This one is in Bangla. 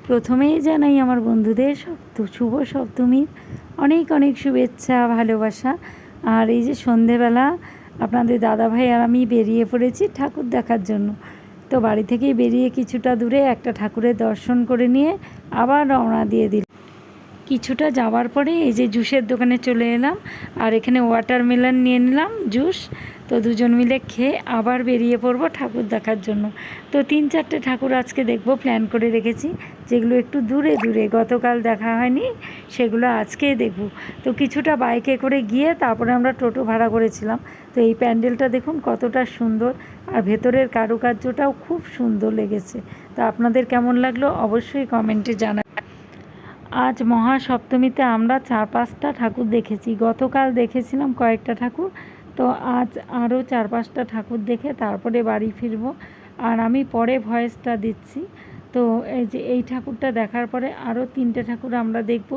প্রথমেই জানাই আমার বন্ধুদের শুভ সপ্তমীর অনেক অনেক শুভেচ্ছা, ভালোবাসা। আর এই যে সন্ধেবেলা আপনাদের দাদাভাই আর আমি বেরিয়ে পড়েছি ঠাকুর দেখার জন্য। তো বাড়ি থেকে বেরিয়ে কিছুটা দূরে একটা ঠাকুরের দর্শন করে নিয়ে আবার রওনা দিয়ে দিল। কিছুটা যাওয়ার পরে এই যে জুসের দোকানে চলে এলাম, আর এখানে ওয়াটারমেলন নিয়ে নিলাম জুস। তো দুজন মিলে খেয়ে আবার বেরিয়ে পড়বো ঠাকুর দেখার জন্য। তো 3-4টে ঠাকুর আজকে দেখব প্ল্যান করে রেখেছি, যেগুলো একটু দূরে দূরে গতকাল দেখা হয়নি, সেগুলো আজকে দেখব। তো কিছুটা বাইকে করে গিয়ে তারপরে আমরা টোটো ভাড়া করেছিলাম। তো এই প্যান্ডেলটা দেখুন কতটা সুন্দর, আর ভেতরের কারুকার্যটাও খুব সুন্দর লেগেছে। তো আপনাদের কেমন লাগলো অবশ্যই কমেন্টে জানাবেন। আজ মহাসপ্তমীতে আমরা 4-5টা ঠাকুর দেখেছি। গতকাল দেখেছিলাম কয়েকটা ঠাকুর, তো আজ আরও 4-5টা ঠাকুর দেখে তারপরে বাড়ি ফিরব। আর আমি পরে ভয়েসটা দিচ্ছি। তো এই যে এই ঠাকুরটা দেখার পরে আরও 3টে ঠাকুর আমরা দেখব।